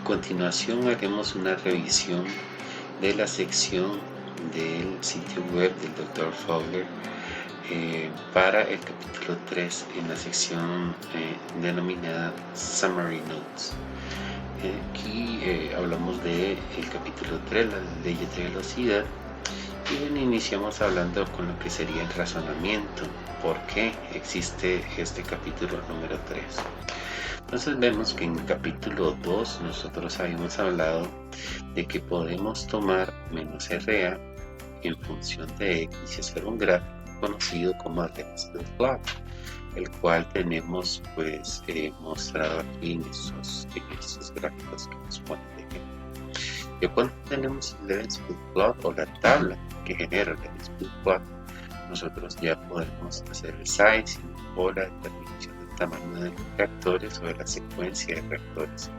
continuación haremos una revisión de la sección del sitio web del Dr. Fowler para el capítulo 3 en la sección denominada Summary Notes. Aquí hablamos del capítulo 3, las leyes de velocidad, y bueno, iniciamos hablando con lo que sería el razonamiento, por qué existe este capítulo número 3. Entonces vemos que en el capítulo 2 nosotros habíamos hablado de que podemos tomar menos RA en función de X y hacer un gráfico conocido como Redsfield Plot, el cual tenemos pues mostrado aquí en estos gráficos que nos ponen de ejemplo. Y cuando tenemos el Redsfield Plot o la tabla que genera el Redsfield Plot, nosotros ya podemos hacer el sizing o la determinación del tamaño de los reactores o de la secuencia de reactores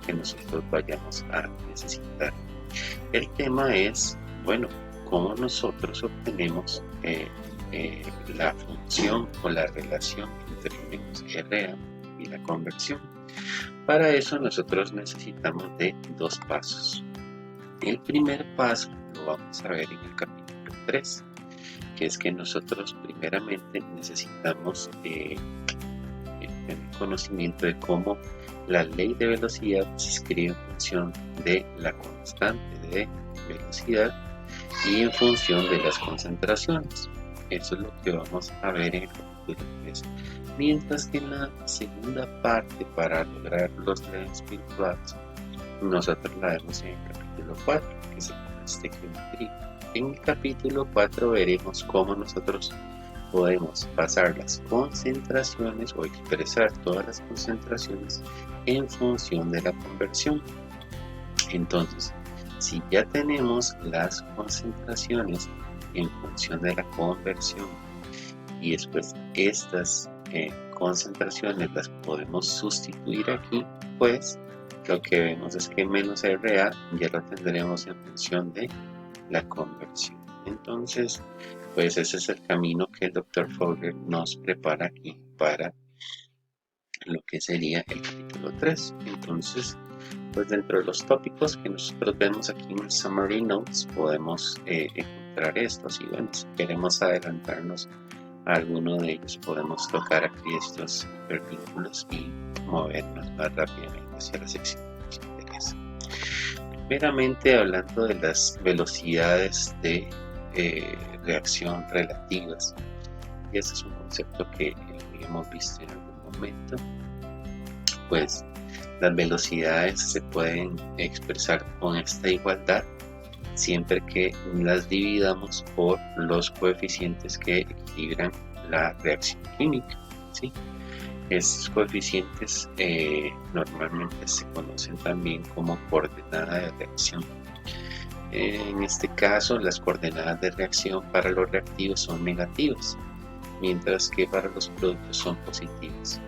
que nosotros vayamos a necesitar. El tema es, bueno, cómo nosotros obtenemos la función o la relación entre menos RA y la conversión. Para eso nosotros necesitamos de dos pasos. El primer paso lo vamos a ver en el capítulo 3, que es que nosotros primeramente necesitamos tener conocimiento de cómo la ley de velocidad se escribe en función de la constante de velocidad y en función de las concentraciones. Eso es lo que vamos a ver en el capítulo 3. Mientras que en la segunda parte, para lograr los Redsfield Plots, nosotros la vemos en el capítulo 4, que se llama estequiometría. En el capítulo 4 veremos cómo nosotros podemos pasar las concentraciones o expresar todas las concentraciones en función de la conversión. Entonces, si ya tenemos las concentraciones en función de la conversión y después estas concentraciones las podemos sustituir aquí, pues lo que vemos es que menos RA ya lo tendremos en función de la conversión. Entonces, pues ese es el camino que el Dr. Fowler nos prepara aquí para lo que sería el capítulo 3. Entonces, pues dentro de los tópicos que nosotros vemos aquí en el Summary Notes podemos encontrar estos, y bueno, si queremos adelantarnos a alguno de ellos podemos tocar aquí estos hipervínculos y movernos más rápidamente hacia la sección que nos interesa. Primeramente, hablando de las velocidades de reacción relativas, y este es un concepto que hemos visto en algún momento, pues las velocidades se pueden expresar con esta igualdad siempre que las dividamos por los coeficientes que equilibran la reacción química, ¿sí? Estos coeficientes normalmente se conocen también como coordenada de reacción. En este caso, las coordenadas de reacción para los reactivos son negativas, mientras que para los productos son positivas.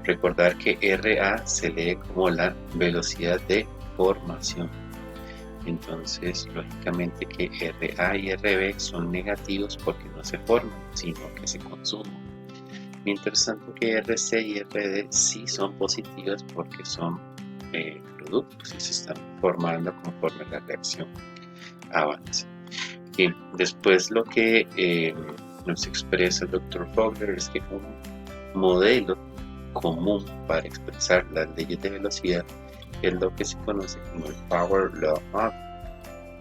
Recordar que RA se lee como la velocidad de formación. Entonces, lógicamente que RA y RB son negativos porque no se forman, sino que se consumen. Mientras tanto que RC y RD sí son positivas porque son productos y se están formando conforme la reacción avanza. Y después lo que nos expresa el Dr. Fowler es que un modelo común para expresar las leyes de velocidad es lo que se conoce como el Power Law Model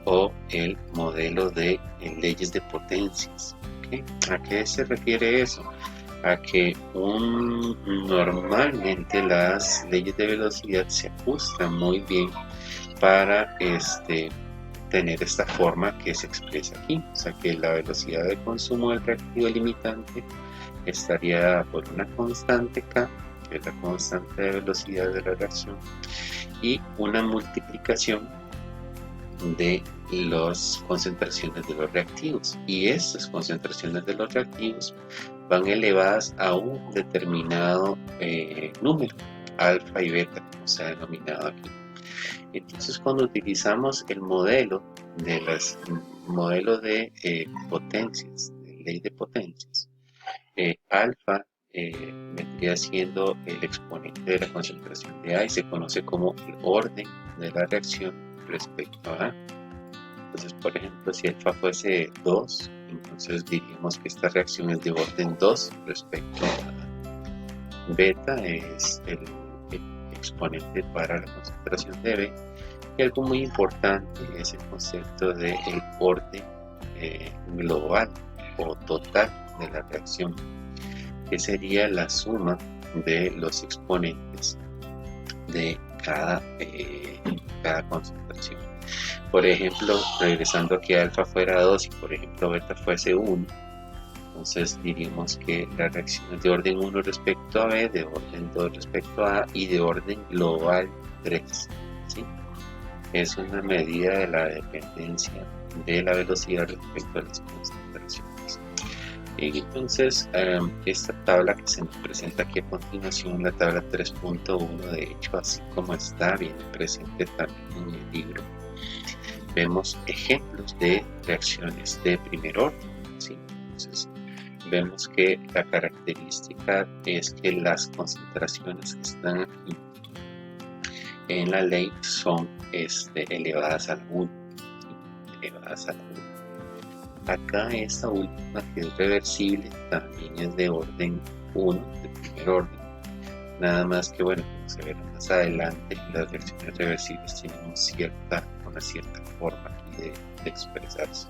o el modelo de leyes de potencias. ¿Okay? ¿A qué se refiere eso? A que normalmente las leyes de velocidad se ajustan muy bien para tener esta forma que se expresa aquí, o sea que la velocidad de consumo del reactivo limitante estaría dada por una constante K, que es la constante de velocidad de la reacción, y una multiplicación de las concentraciones de los reactivos, y estas concentraciones de los reactivos van elevadas a un determinado número, alfa y beta, como se ha denominado aquí. Entonces, cuando utilizamos el modelo de potencias, de ley de potencias, alfa vendría siendo el exponente de la concentración de A y se conoce como el orden de la reacción respecto a A. Entonces, por ejemplo, si alfa fuese 2, entonces diríamos que esta reacción es de orden 2 respecto a A. Beta es el exponente para la concentración de B. Y algo muy importante es el concepto de el orden global o total de la reacción, que sería la suma de los exponentes de cada concentración. Por ejemplo, regresando a que alfa fuera 2 y por ejemplo beta fuese 1, entonces diríamos que la reacción es de orden 1 respecto a B, de orden 2 respecto a A y de orden global 3. ¿Sí? Es una medida de la dependencia de la velocidad respecto a las concentraciones. Entonces, esta tabla que se nos presenta aquí a continuación, la tabla 3.1, de hecho, así como está bien presente también en el libro, vemos ejemplos de reacciones de primer orden. ¿Sí? Entonces, vemos que la característica es que las concentraciones que están aquí en la ley son elevadas a la 1. ¿Sí? Elevadas a la 1. Acá esta última, que es reversible, también es de orden 1, de primer orden. Nada más que, bueno, como se verá más adelante, las reacciones reversibles tienen una cierta forma aquí de expresarse.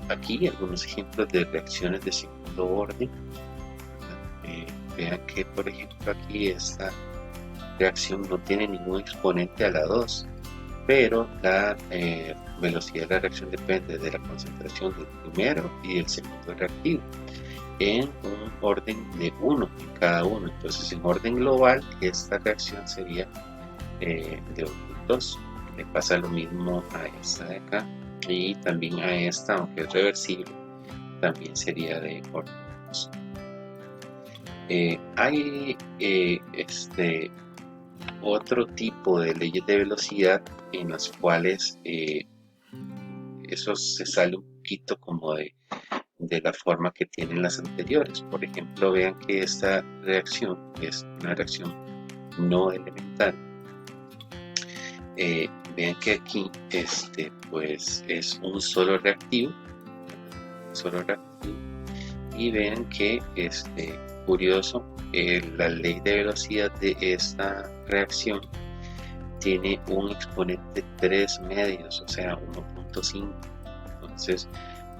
Aquí algunos ejemplos de reacciones de segundo orden. Vean que, por ejemplo, aquí esta reacción no tiene ningún exponente a la 2, pero la velocidad de la reacción depende de la concentración del primero y del segundo reactivo en un orden de 1 en cada uno. Entonces, en orden global, esta reacción sería de orden 2. Le pasa lo mismo a esta de acá y también a esta, aunque es reversible, también sería de orden 2. Hay otro tipo de leyes de velocidad en las cuales eso se sale un poquito como de la forma que tienen las anteriores. Por ejemplo, vean que esta reacción es una reacción no elemental. Vean que aquí pues es un solo reactivo, y vean que curioso, la ley de velocidad de esta reacción tiene un exponente 3 medios, o sea 1.5. Entonces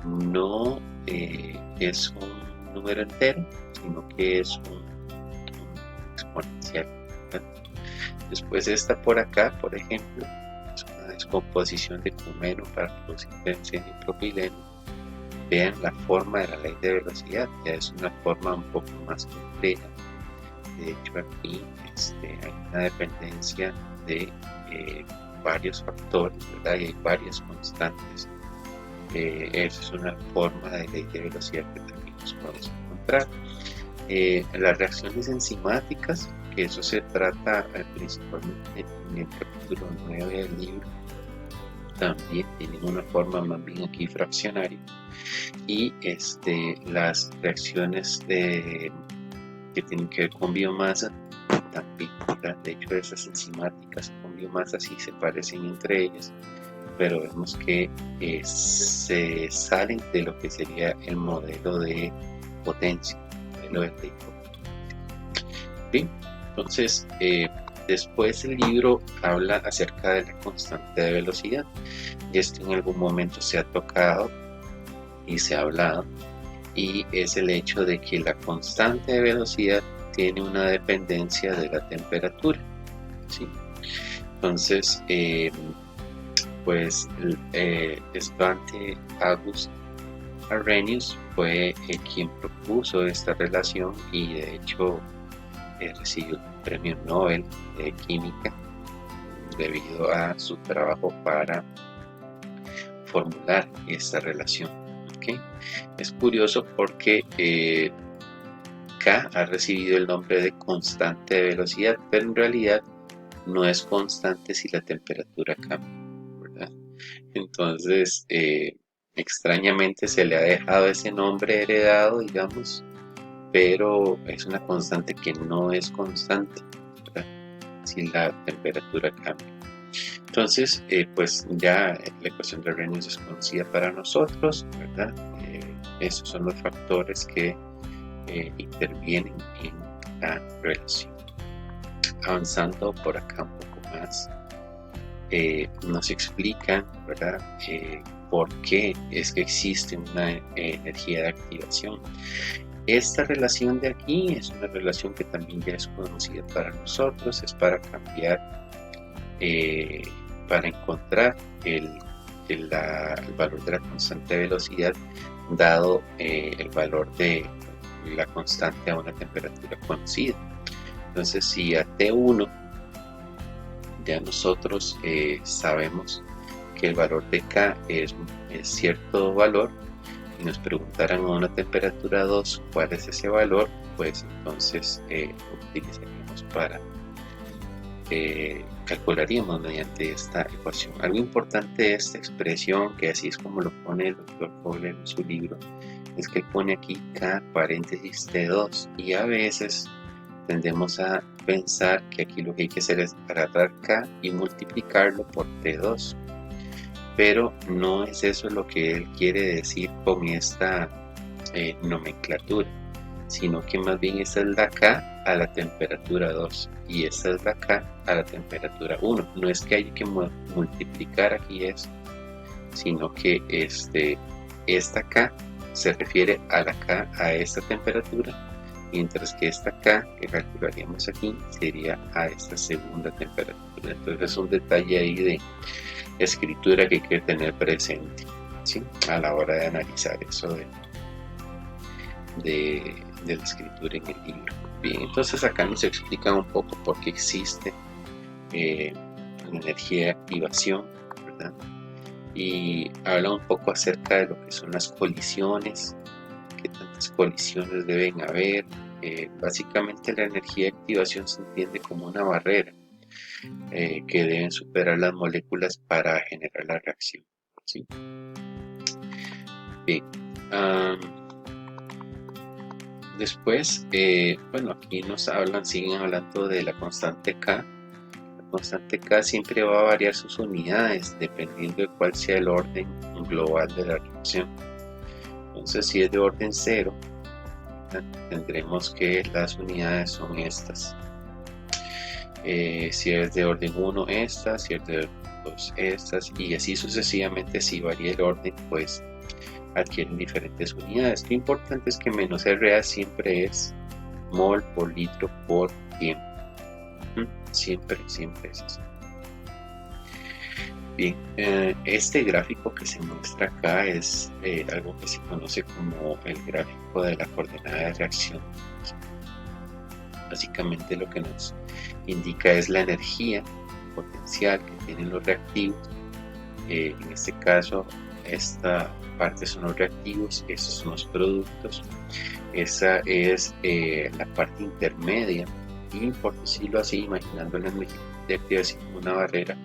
no es un número entero, sino que es un exponencial. Después esta por acá, por ejemplo, es una descomposición de cumeno para producir benceno y propileno. Vean la forma de la ley de velocidad, ya es una forma un poco más compleja. De hecho, aquí hay una dependencia de varios factores, ¿verdad? Y hay varias constantes. Esa es una forma de ley de velocidad que también nos podemos encontrar. Las reacciones enzimáticas, que eso se trata principalmente en el capítulo 9 del libro, también tienen una forma más bien aquí fraccionaria. Y las reacciones que tienen que ver con biomasa también, ¿verdad? De hecho, esas enzimáticas con biomasa sí se parecen entre ellas, pero vemos que se salen de lo que sería el modelo de potencia, ¿sí? Entonces, después el libro habla acerca de la constante de velocidad, y esto en algún momento se ha tocado y se ha hablado, y es el hecho de que la constante de velocidad tiene una dependencia de la temperatura, ¿sí? Entonces, pues Svante August Arrhenius fue quien propuso esta relación y de hecho recibió el premio Nobel de Química debido a su trabajo para formular esta relación. ¿Okay? Es curioso porque K ha recibido el nombre de constante de velocidad, pero en realidad no es constante si la temperatura cambia, ¿verdad? Entonces, extrañamente se le ha dejado ese nombre heredado, digamos, pero es una constante que no es constante, ¿verdad? Si la temperatura cambia. Entonces, pues ya la ecuación de Arrhenius es conocida para nosotros, ¿verdad? Esos son los factores que intervienen en la relación. Avanzando por acá un poco más, nos explican, ¿verdad? Por qué es que existe una energía de activación. Esta relación de aquí es una relación que también ya es conocida para nosotros, es para cambiar, para encontrar el valor de la constante de velocidad dado el valor de la constante a una temperatura conocida. Entonces, si a T1 ya nosotros sabemos que el valor de K es cierto valor, y nos preguntaran a una temperatura 2 cuál es ese valor, pues entonces utilizaríamos para calcularíamos mediante esta ecuación. Algo importante de esta expresión, que así es como lo pone el doctor Kohler en su libro, es que él pone aquí K paréntesis T2, y a veces tendemos a pensar que aquí lo que hay que hacer es agarrar K y multiplicarlo por T2, pero no es eso lo que él quiere decir con esta nomenclatura, sino que más bien esta es la K a la temperatura 2 y esta es la K a la temperatura 1. No es que haya que multiplicar aquí esto, sino que esta K se refiere a la K a esta temperatura, mientras que esta K que calcularíamos aquí sería a esta segunda temperatura. Entonces es un detalle ahí de escritura que hay que tener presente, ¿sí? A la hora de analizar eso de la escritura en el libro. Bien, entonces acá nos explica un poco por qué existe la energía de activación, ¿verdad? Y habla un poco acerca de lo que son las colisiones, qué tantas colisiones deben haber. Básicamente la energía de activación se entiende como una barrera que deben superar las moléculas para generar la reacción, ¿sí? Bien. Después, bueno, aquí siguen hablando de la constante K. La constante K siempre va a variar sus unidades dependiendo de cuál sea el orden global de la reacción. Entonces, si es de orden 0, tendremos que las unidades son estas. Si es de orden 1, estas, si es de orden 2, estas, y así sucesivamente. Si varía el orden, pues adquieren diferentes unidades. Lo importante es que menos RA siempre es mol por litro por tiempo. Siempre es así. Bien, este gráfico que se muestra acá es algo que se conoce como el gráfico de la coordenada de reacción. Básicamente lo que nos indica es la energía potencial que tienen los reactivos. En este caso, esta parte son los reactivos, estos son los productos. Esa es la parte intermedia, y por decirlo así, imaginando la energía de activación como una barrera,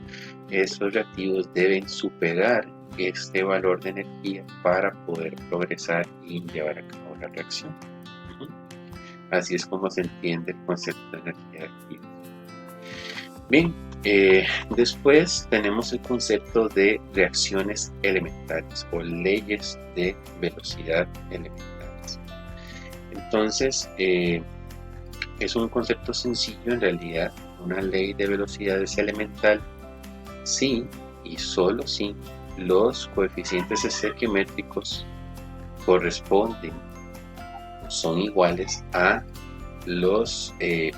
estos reactivos deben superar este valor de energía para poder progresar y llevar a cabo la reacción. Así es como se entiende el concepto de energía activa. Bien, después tenemos el concepto de reacciones elementales o leyes de velocidad elementales. Entonces, es un concepto sencillo en realidad. Una ley de velocidad es elemental si y solo si los coeficientes estequiométricos corresponden o son iguales a los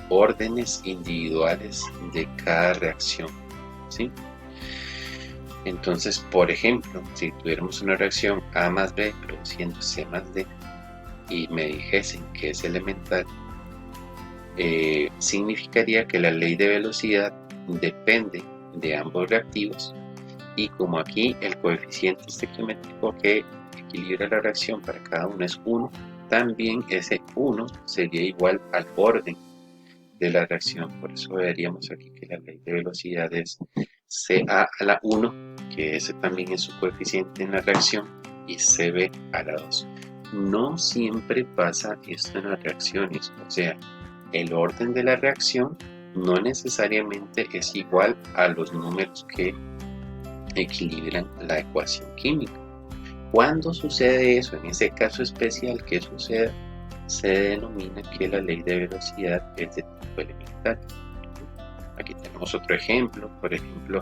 órdenes individuales de cada reacción, ¿sí? Entonces, por ejemplo, si tuviéramos una reacción A más B produciendo C más D y me dijesen que es elemental, significaría que la ley de velocidad depende de ambos reactivos, y como aquí el coeficiente estequiométrico que equilibra la reacción para cada uno es 1, también ese 1 sería igual al orden de la reacción. Por eso veríamos aquí que la ley de velocidad es CA a la 1, que ese también es su coeficiente en la reacción, y CB a la 2. no siempre pasa esto en las reacciones, o sea, el orden de la reacción no necesariamente es igual a los números que equilibran la ecuación química. Cuando sucede eso, en ese caso especial que sucede, se denomina que la ley de velocidad es de tipo elemental. Aquí tenemos otro ejemplo. Por ejemplo,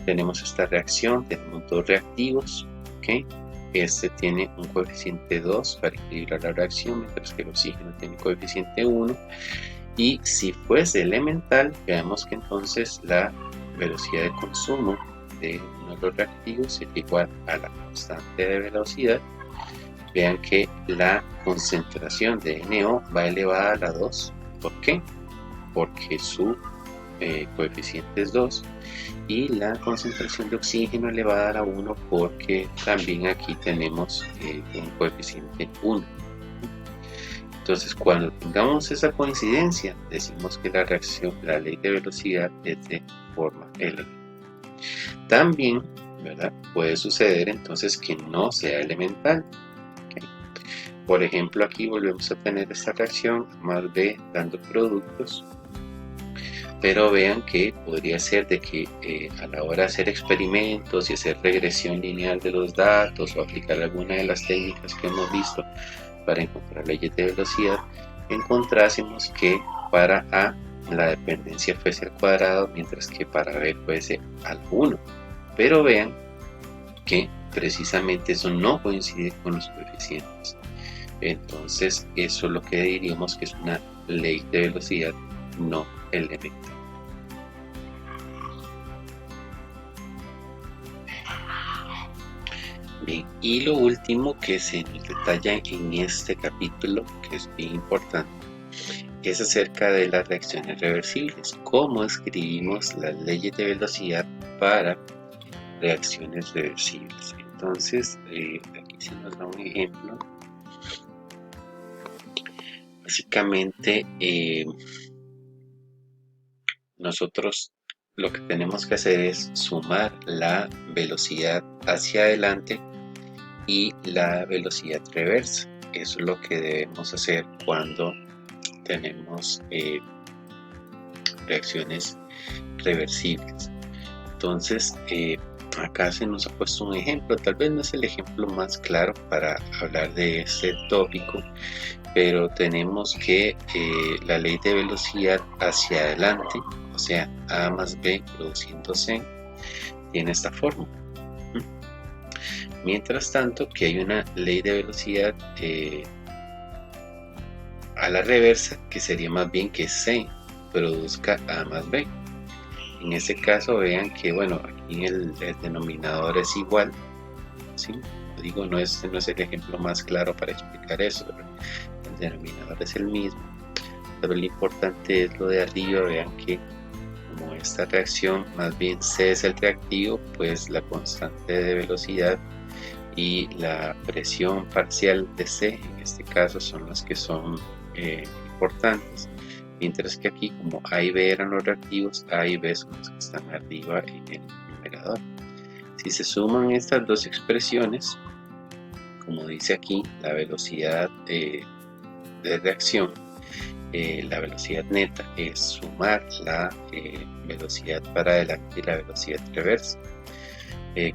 tenemos esta reacción, tenemos dos reactivos, ¿okay? Este tiene un coeficiente 2 para equilibrar la reacción, mientras que el oxígeno tiene coeficiente 1. Y si fuese elemental, veamos que entonces la velocidad de consumo de uno de los reactivos sería igual a la constante de velocidad. Vean que la concentración de NO va elevada a la 2. ¿Por qué? Porque su coeficiente es 2 y la concentración de oxígeno elevada a la 1 porque también aquí tenemos un coeficiente 1. Entonces, cuando tengamos esa coincidencia, decimos que la reacción, la ley de velocidad es de forma elemental. También, ¿verdad?, puede suceder entonces que no sea elemental. ¿Okay? Por ejemplo, aquí volvemos a tener esta reacción más B dando productos, pero vean que podría ser de que a la hora de hacer experimentos y hacer regresión lineal de los datos o aplicar alguna de las técnicas que hemos visto para encontrar leyes de velocidad, encontrásemos que para A la dependencia fuese al cuadrado, mientras que para B fuese al 1. Pero vean que precisamente eso no coincide con los coeficientes. Entonces eso es lo que diríamos que es una ley de velocidad no elemental. Bien, y lo último que se nos detalla en este capítulo, que es bien importante, es acerca de las reacciones reversibles. ¿Cómo escribimos las leyes de velocidad para reacciones reversibles? Entonces, aquí se nos da un ejemplo. Básicamente, nosotros lo que tenemos que hacer es sumar la velocidad hacia adelante y la velocidad reversa. Eso es lo que debemos hacer cuando tenemos reacciones reversibles. Entonces, acá se nos ha puesto un ejemplo. Tal vez no es el ejemplo más claro para hablar de este tópico, pero tenemos que la ley de velocidad hacia adelante, o sea, A más B produciendo C, tiene esta forma. Mientras tanto, que hay una ley de velocidad a la reversa, que sería más bien que C produzca A más B. En este caso, vean que, bueno, aquí el denominador es igual, ¿sí? Digo, no es el ejemplo más claro para explicar eso, pero el denominador es el mismo. Pero lo importante es lo de arriba. Vean que como esta reacción más bien C es el reactivo, pues la constante de velocidad y la presión parcial de C en este caso son las que son importantes, mientras que aquí, como A y B eran los reactivos, A y B son los que están arriba en el numerador. Si se suman estas dos expresiones, como dice aquí, la velocidad de reacción, la velocidad neta es sumar la velocidad para adelante y la velocidad reversa.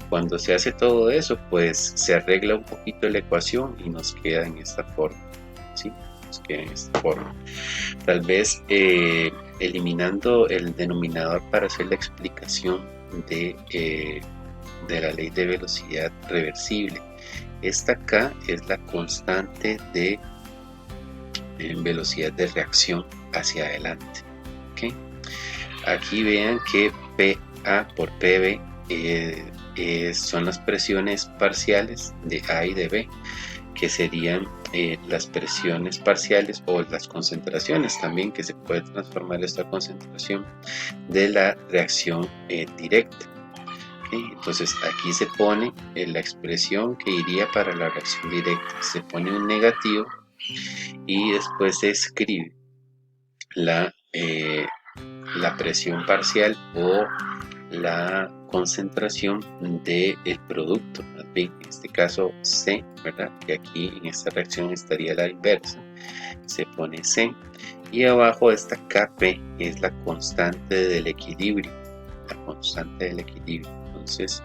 Cuando se hace todo eso, pues se arregla un poquito la ecuación y nos queda en esta forma, ¿sí? Nos queda en esta forma. Tal vez eliminando el denominador para hacer la explicación de la ley de velocidad reversible. Esta acá es la constante de velocidad de reacción hacia adelante. ¿Okay? Aquí vean que PA por PB son las presiones parciales de A y de B, que serían las presiones parciales o las concentraciones también, que se puede transformar esta concentración de la reacción directa. ¿Okay? Entonces aquí se pone la expresión que iría para la reacción directa, se pone un negativo y después se escribe la presión parcial o la concentración del producto, más bien en este caso C, ¿verdad? Que aquí en esta reacción estaría la inversa, se pone C, y abajo esta Kp es la constante del equilibrio, Entonces,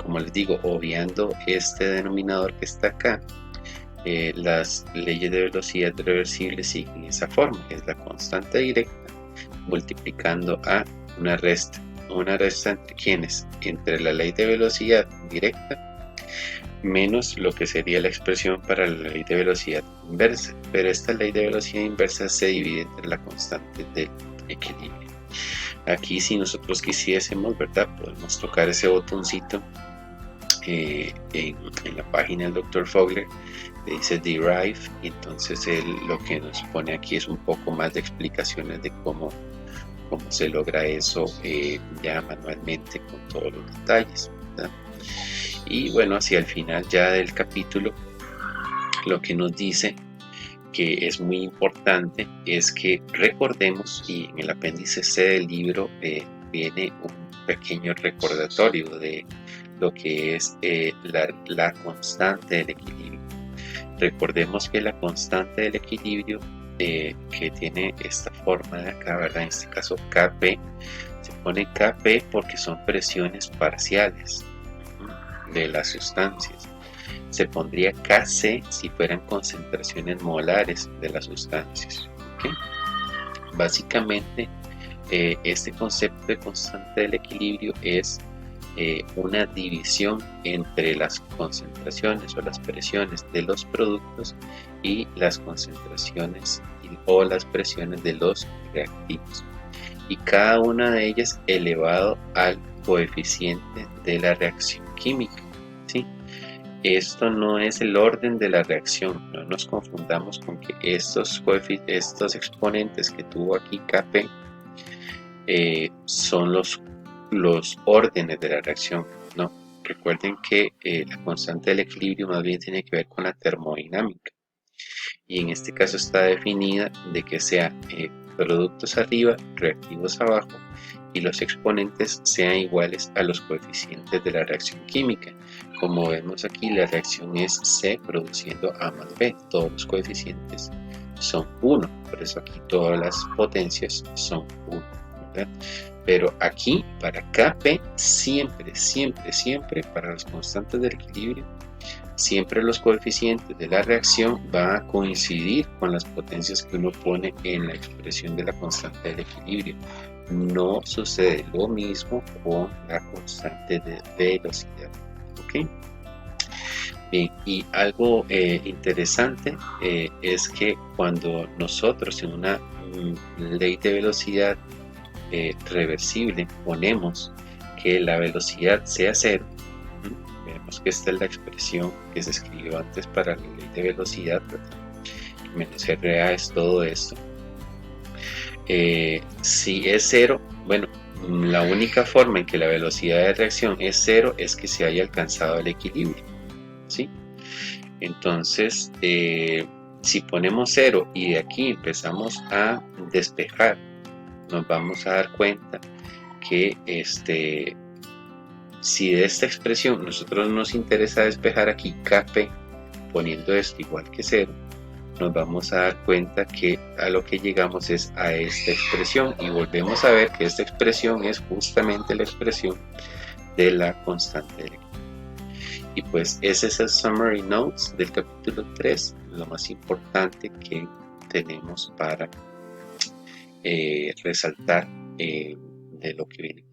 como les digo, obviando este denominador que está acá, las leyes de velocidad reversible siguen esa forma, es la constante directa multiplicando a una resta entre quienes, entre la ley de velocidad directa menos lo que sería la expresión para la ley de velocidad inversa, pero esta ley de velocidad inversa se divide entre la constante del equilibrio. Aquí, si nosotros quisiésemos, ¿verdad?, podemos tocar ese botoncito en la página del Dr. Fogler, dice Derive, y entonces él lo que nos pone aquí es un poco más de explicaciones de cómo se logra eso ya manualmente con todos los detalles, ¿verdad? Y bueno, hacia el final ya del capítulo, lo que nos dice que es muy importante es que recordemos, y en el apéndice C del libro viene un pequeño recordatorio de lo que es la constante del equilibrio. Recordemos que la constante del equilibrio que tiene esta forma de acá, ¿verdad? En este caso Kp, se pone Kp porque son presiones parciales de las sustancias. Se pondría Kc si fueran concentraciones molares de las sustancias. ¿Okay? Básicamente, este concepto de constante del equilibrio es una división entre las concentraciones o las presiones de los productos y las concentraciones o las presiones de los reactivos, y cada una de ellas elevado al coeficiente de la reacción química, ¿sí? Esto no es el orden de la reacción, no nos confundamos con que estos exponentes que tuvo aquí Kp son los órdenes de la reacción. No, recuerden que la constante del equilibrio más bien tiene que ver con la termodinámica, y en este caso está definida de que sea productos arriba, reactivos abajo, y los exponentes sean iguales a los coeficientes de la reacción química. Como vemos aquí, la reacción es C produciendo A más B, todos los coeficientes son 1, por eso aquí todas las potencias son 1, ¿verdad? Pero aquí para Kp siempre para las constantes del equilibrio, siempre los coeficientes de la reacción van a coincidir con las potencias que uno pone en la expresión de la constante del equilibrio. No sucede lo mismo con la constante de velocidad. ¿Okay? Bien, y algo interesante es que cuando nosotros en una ley de velocidad reversible ponemos que la velocidad sea cero, vemos que esta es la expresión que se escribió antes para la ley de velocidad, ¿verdad? Menos RA es todo esto. Si es cero, bueno, la única forma en que la velocidad de reacción es cero es que se haya alcanzado el equilibrio, ¿sí? Entonces, si ponemos cero y de aquí empezamos a despejar, nos vamos a dar cuenta que si de esta expresión nosotros nos interesa despejar aquí Kp poniendo esto igual que cero, nos vamos a dar cuenta que a lo que llegamos es a esta expresión, y volvemos a ver que esta expresión es justamente la expresión de la constante del equilibrio. Y pues ese es el summary notes del capítulo 3, lo más importante que tenemos para resaltar de lo que viene.